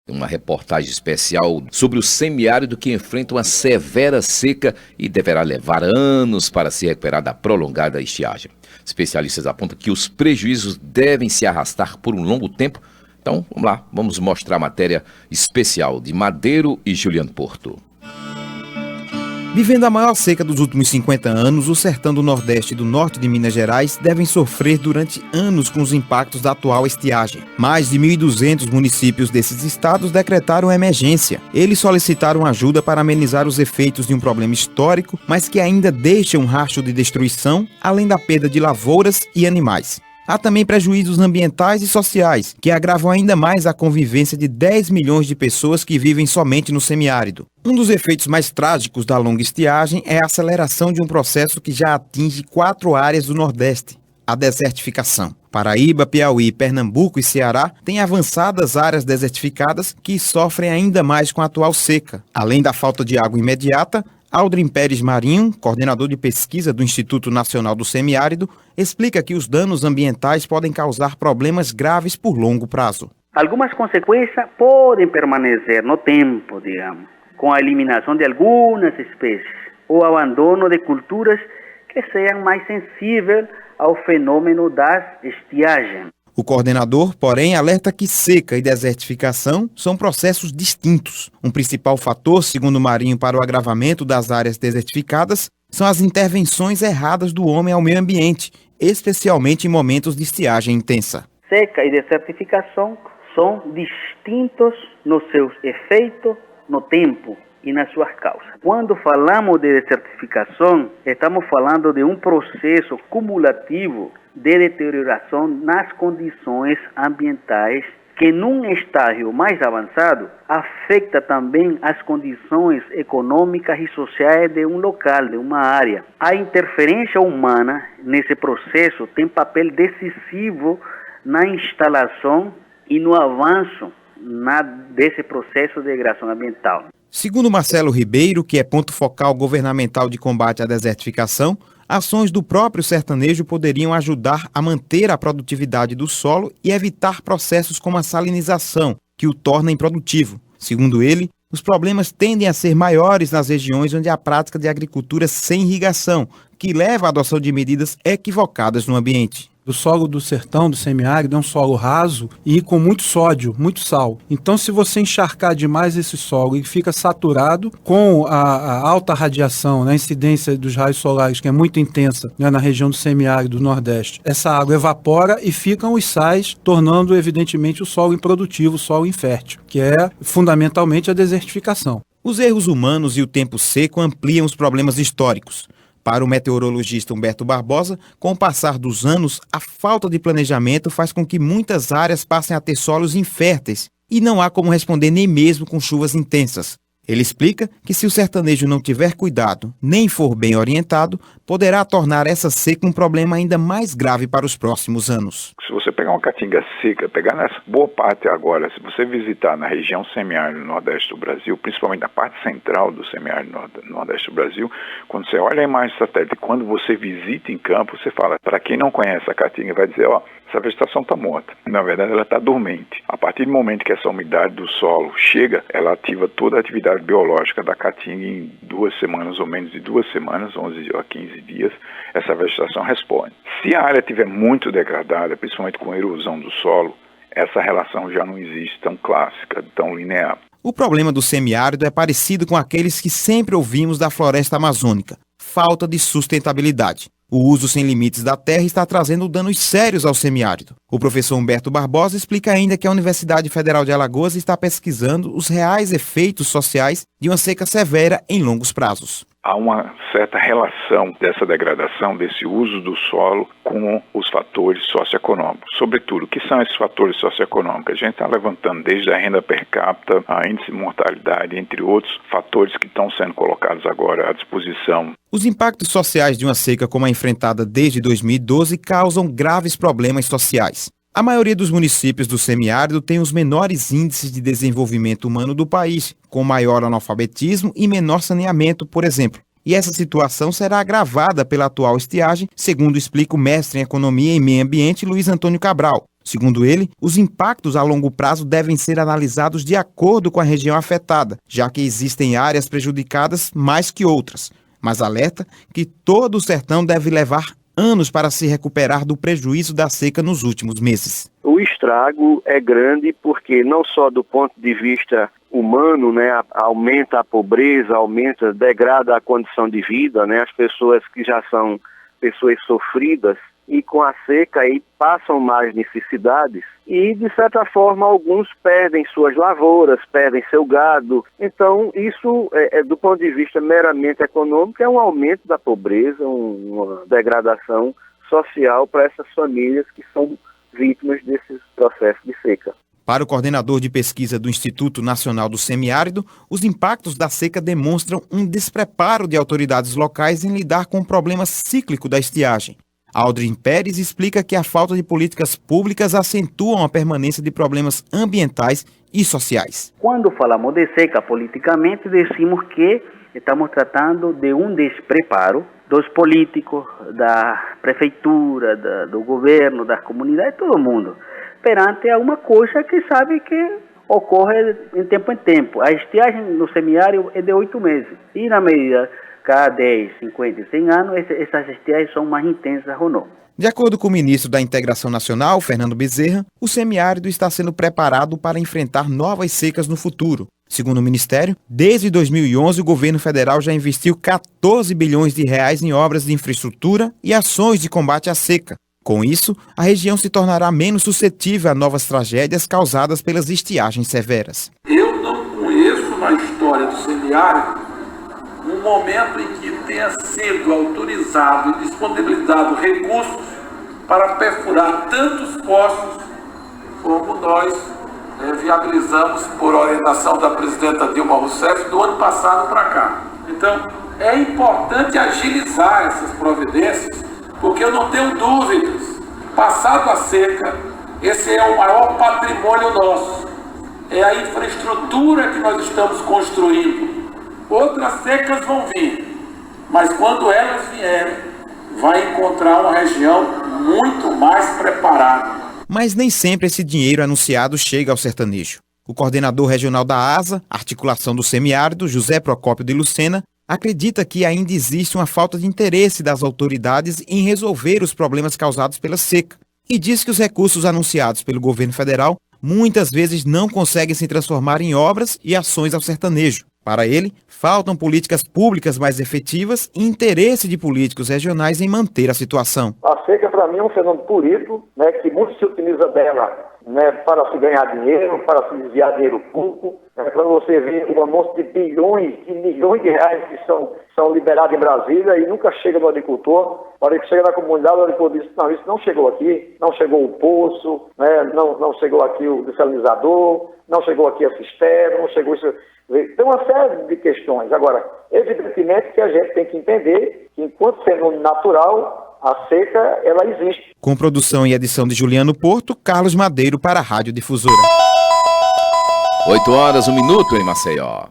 Uma reportagem especial sobre o semiárido que enfrenta uma severa seca e deverá levar anos para se recuperar da prolongada estiagem. Especialistas apontam que os prejuízos devem se arrastar por um longo tempo. Então, vamos lá, vamos mostrar a matéria especial de Madeiro e Juliano Porto. Vivendo a maior seca dos últimos 50 anos, o sertão do Nordeste e do Norte de Minas Gerais devem sofrer durante anos com os impactos da atual estiagem. Mais de 1.200 municípios desses estados decretaram emergência. Eles solicitaram ajuda para amenizar os efeitos de um problema histórico, mas que ainda deixa um rastro de destruição, além da perda de lavouras e animais. Há também prejuízos ambientais e sociais, que agravam ainda mais a convivência de 10 milhões de pessoas que vivem somente no semiárido. Um dos efeitos mais trágicos da longa estiagem é a aceleração de um processo que já atinge 4 áreas do Nordeste, a desertificação. Paraíba, Piauí, Pernambuco e Ceará têm avançadas áreas desertificadas que sofrem ainda mais com a atual seca. Além da falta de água imediata, Aldrin Pérez Marinho, coordenador de pesquisa do Instituto Nacional do Semiárido, explica que os danos ambientais podem causar problemas graves por longo prazo. Algumas consequências podem permanecer no tempo, digamos, com a eliminação de algumas espécies ou abandono de culturas que sejam mais sensíveis ao fenômeno das estiagens. O coordenador, porém, alerta que seca e desertificação são processos distintos. Um principal fator, segundo Marinho, para o agravamento das áreas desertificadas são as intervenções erradas do homem ao meio ambiente, especialmente em momentos de estiagem intensa. Seca e desertificação são distintos nos seus efeitos, no tempo e nas suas causas. Quando falamos de desertificação, estamos falando de um processo cumulativo de deterioração nas condições ambientais que, num estágio mais avançado, afeta também as condições econômicas e sociais de um local, de uma área. A interferência humana nesse processo tem papel decisivo na instalação e no avanço desse processo de degradação ambiental. Segundo Marcelo Ribeiro, que é ponto focal governamental de combate à desertificação, ações do próprio sertanejo poderiam ajudar a manter a produtividade do solo e evitar processos como a salinização, que o torna improdutivo. Segundo ele, os problemas tendem a ser maiores nas regiões onde há prática de agricultura sem irrigação, que leva à adoção de medidas equivocadas no ambiente. O solo do sertão, do semiárido, é um solo raso e com muito sódio, muito sal. Então, se você encharcar demais esse solo e fica saturado com a alta radiação, a incidência dos raios solares, que é muito intensa, né, na região do semiárido do Nordeste, essa água evapora e ficam os sais, tornando, evidentemente, o solo improdutivo, o solo infértil, que é fundamentalmente a desertificação. Os erros humanos e o tempo seco ampliam os problemas históricos. Para o meteorologista Humberto Barbosa, com o passar dos anos, a falta de planejamento faz com que muitas áreas passem a ter solos inférteis e não há como responder nem mesmo com chuvas intensas. Ele explica que se o sertanejo não tiver cuidado, nem for bem orientado, poderá tornar essa seca um problema ainda mais grave para os próximos anos. Se você pegar uma caatinga seca, pegar nessa boa parte agora, se você visitar na região semiárido nordeste do Brasil, principalmente na parte central do semiárido nordeste do Brasil, quando você olha a imagem satélite, quando você visita em campo, você fala, para quem não conhece a caatinga, vai dizer, essa vegetação está morta. Na verdade, ela está dormente. A partir do momento que essa umidade do solo chega, ela ativa toda a atividade biológica da caatinga em 2 semanas, ou menos de 2 semanas, 11 a 15 dias, essa vegetação responde. Se a área estiver muito degradada, principalmente com a erosão do solo, essa relação já não existe tão clássica, tão linear. O problema do semiárido é parecido com aqueles que sempre ouvimos da floresta amazônica: falta de sustentabilidade. O uso sem limites da terra está trazendo danos sérios ao semiárido. O professor Humberto Barbosa explica ainda que a Universidade Federal de Alagoas está pesquisando os reais efeitos sociais de uma seca severa em longos prazos. Há uma certa relação dessa degradação, desse uso do solo com os fatores socioeconômicos. Sobretudo, o que são esses fatores socioeconômicos? A gente está levantando desde a renda per capita, a índice de mortalidade, entre outros fatores que estão sendo colocados agora à disposição. Os impactos sociais de uma seca como a enfrentada desde 2012 causam graves problemas sociais. A maioria dos municípios do semiárido tem os menores índices de desenvolvimento humano do país, com maior analfabetismo e menor saneamento, por exemplo. E essa situação será agravada pela atual estiagem, segundo explica o mestre em Economia e Meio Ambiente Luiz Antônio Cabral. Segundo ele, os impactos a longo prazo devem ser analisados de acordo com a região afetada, já que existem áreas prejudicadas mais que outras. Mas alerta que todo o sertão deve levar anos para se recuperar do prejuízo da seca nos últimos meses. O estrago é grande porque não só do ponto de vista humano, né, aumenta a pobreza, degrada a condição de vida, né, as pessoas que já são pessoas sofridas e com a seca aí passam mais necessidades e, de certa forma, alguns perdem suas lavouras, perdem seu gado. Então, isso, do ponto de vista meramente econômico, é um aumento da pobreza, uma degradação social para essas famílias que são vítimas desses processos de seca. Para o coordenador de pesquisa do Instituto Nacional do Semiárido, os impactos da seca demonstram um despreparo de autoridades locais em lidar com o problema cíclico da estiagem. Aldrin Pérez explica que a falta de políticas públicas acentuam a permanência de problemas ambientais e sociais. Quando falamos de seca politicamente, decimos que estamos tratando de um despreparo dos políticos, da prefeitura, do governo, das comunidades, todo mundo, perante uma coisa que sabe que ocorre em tempo. A estiagem no semiárido é de 8 meses e na medida cada 10, 50 e 100 anos, essas estiagens são mais intensas ou não. De acordo com o ministro da Integração Nacional, Fernando Bezerra, o semiárido está sendo preparado para enfrentar novas secas no futuro. Segundo o Ministério, desde 2011 o governo federal já investiu 14 bilhões de reais em obras de infraestrutura e ações de combate à seca. Com isso, a região se tornará menos suscetível a novas tragédias causadas pelas estiagens severas. Eu não conheço na história do semiárido um momento em que tenha sido autorizado e disponibilizado recursos para perfurar tantos poços como nós viabilizamos por orientação da presidenta Dilma Rousseff do ano passado para cá. Então, é importante agilizar essas providências, porque eu não tenho dúvidas, passado a seca, esse é o maior patrimônio nosso, é a infraestrutura que nós estamos construindo. Outras secas vão vir, mas quando elas vierem, vai encontrar uma região muito mais preparada. Mas nem sempre esse dinheiro anunciado chega ao sertanejo. O coordenador regional da ASA, Articulação do Semiárido, José Procópio de Lucena, acredita que ainda existe uma falta de interesse das autoridades em resolver os problemas causados pela seca e diz que os recursos anunciados pelo governo federal muitas vezes não conseguem se transformar em obras e ações ao sertanejo. Para ele, faltam políticas públicas mais efetivas e interesse de políticos regionais em manter a situação. A seca, para mim, é um fenômeno político, né, que muito se utiliza dela, né, para se ganhar dinheiro, para se desviar dinheiro público. Quando você vê o anúncio de bilhões, de milhões de reais que são liberados em Brasília e nunca chega no agricultor, a hora que chega na comunidade, o agricultor diz, não, isso não chegou aqui, não chegou o poço, né, não chegou aqui o desalinizador, não chegou aqui a cisterna, não chegou isso. Tem uma série de questões. Agora, evidentemente que a gente tem que entender que, enquanto fenômeno natural, a seca, ela existe. Com produção e edição de Juliano Porto, Carlos Madeiro para a Rádio Difusora. 8 horas, 1 minuto em Maceió.